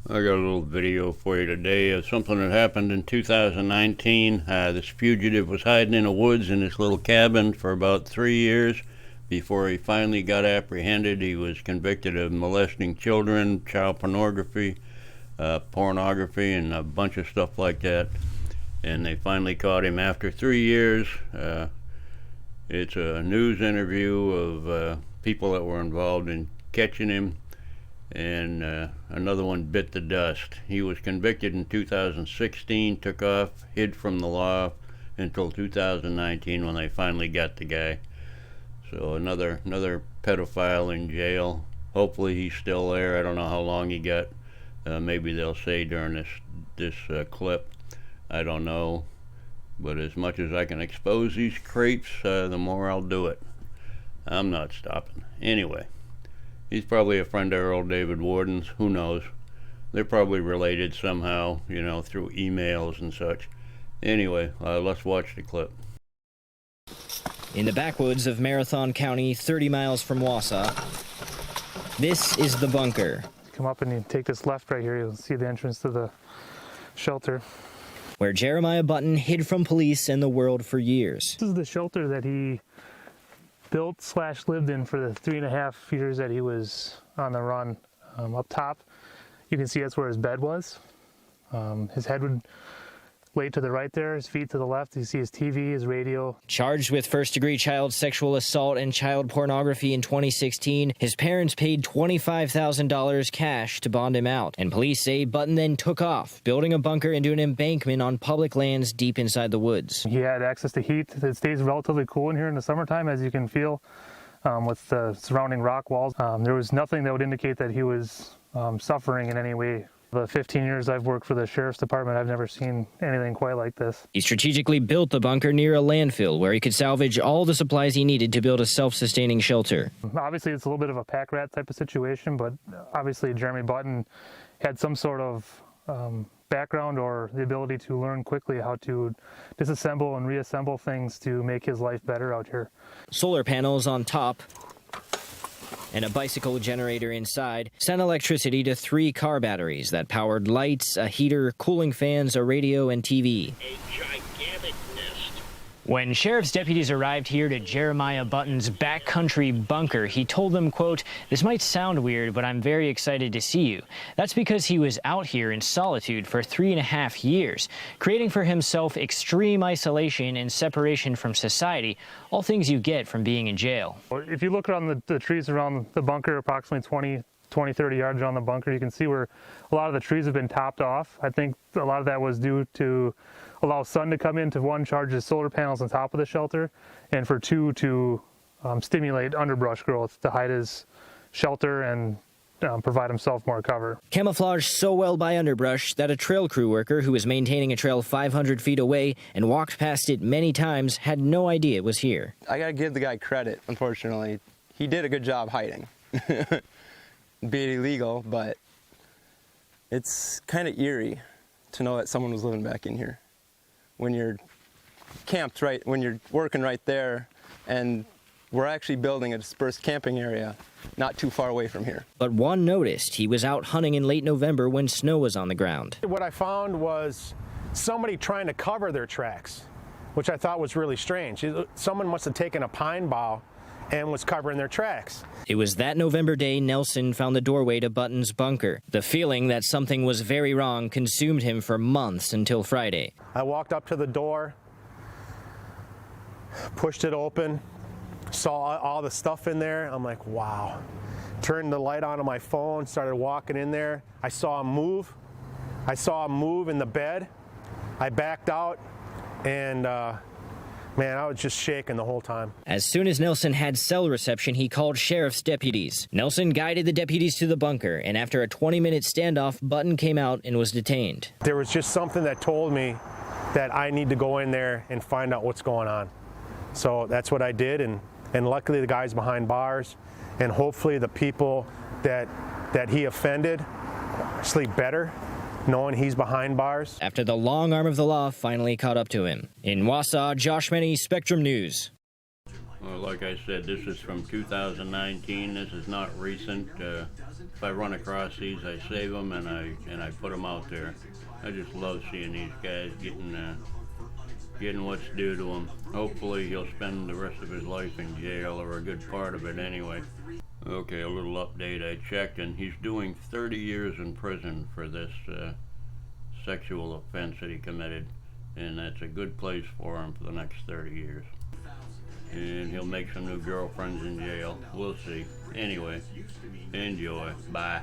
I got a little video for you today of something that happened in 2019. This fugitive was hiding in the woods in this little cabin for about 3 years before he finally got apprehended. He was convicted of molesting children, child pornography, and a bunch of stuff like that. And they finally caught him after 3 years. It's a news interview of people that were involved in catching him. And another one bit the dust. He was convicted in 2016, took off, hid from the law until 2019 when they finally got the guy. So another pedophile in jail. Hopefully he's still there. I don't know how long he got. Maybe they'll say during this clip. I don't know. But as much as I can expose these creeps, the more I'll do it. I'm not stopping. Anyway. He's probably a friend of Earl David Warden's. Who knows? They're probably related somehow, through emails and such. Anyway, let's watch the clip. In the backwoods of Marathon County, 30 miles from Wausau, this is the bunker. Come up and you take this left right here, you'll see the entrance to the shelter. Where Jeremiah Button hid from police and the world for years. This is the shelter that he built/lived in for the 3.5 years that he was on the run. Up top, you can see that's where his bed was. His head would lay to the right there, his feet to the left. You see his TV, his radio. Charged with first-degree child sexual assault and child pornography in 2016, his parents paid $25,000 cash to bond him out. And police say Button then took off, building a bunker into an embankment on public lands deep inside the woods. He had access to heat. It stays relatively cool in here in the summertime, as you can feel, with the surrounding rock walls. There was nothing that would indicate that he was suffering in any way. The 15 years I've worked for the Sheriff's Department, I've never seen anything quite like this. He strategically built the bunker near a landfill where he could salvage all the supplies he needed to build a self-sustaining shelter. Obviously, it's a little bit of a pack rat type of situation, but obviously Jeremy Button had some sort of background or the ability to learn quickly how to disassemble and reassemble things to make his life better out here. Solar panels on top and a bicycle generator inside sent electricity to 3 car batteries that powered lights, a heater, cooling fans, a radio, and TV. A gigantic nest. When sheriff's deputies arrived here to Jeremiah Button's backcountry bunker, he told them, quote, "This might sound weird, but I'm very excited to see you." That's because he was out here in solitude for 3.5 years, creating for himself extreme isolation and separation from society, all things you get from being in jail. If you look around the trees around the bunker, approximately 30 yards around the bunker, you can see where a lot of the trees have been topped off. I think a lot of that was due to allow sun to come in to, 1, charge his solar panels on top of the shelter, and for 2, to stimulate underbrush growth to hide his shelter and provide himself more cover. Camouflaged so well by underbrush that a trail crew worker who was maintaining a trail 500 feet away and walked past it many times had no idea it was here. I gotta give the guy credit, unfortunately. He did a good job hiding. Be it illegal, but it's kind of eerie to know that someone was living back in here. When you're camped when you're working right there, and we're actually building a dispersed camping area not too far away from here. But one noticed he was out hunting in late November when snow was on the ground. What I found was somebody trying to cover their tracks, which I thought was really strange. Someone must have taken a pine bough and was covering their tracks. It was that November day Nelson found the doorway to Button's bunker. The feeling that something was very wrong consumed him for months until Friday. I walked up to the door, pushed it open, saw all the stuff in there. I'm like, wow. Turned the light on my phone, started walking in there. I saw him move. I saw him move in the bed. I backed out, and man, I was just shaking the whole time. As soon as Nelson had cell reception, he called sheriff's deputies. Nelson guided the deputies to the bunker, and after a 20-minute standoff, Button came out and was detained. There was just something that told me that I need to go in there and find out what's going on. So that's what I did, and luckily the guy's behind bars, and hopefully the people that he offended sleep better, knowing he's behind bars. After the long arm of the law finally caught up to him. In Wausau, Josh Meny, Spectrum News. Well, like I said, this is from 2019. This is not recent. if I run across these, I save them and I put them out there. I just love seeing these guys getting what's due to him. Hopefully he'll spend the rest of his life in jail, or a good part of it anyway. Okay, a little update. I checked, and he's doing 30 years in prison for this sexual offense that he committed, and that's a good place for him for the next 30 years. And he'll make some new girlfriends in jail. We'll see. Anyway, enjoy. Bye.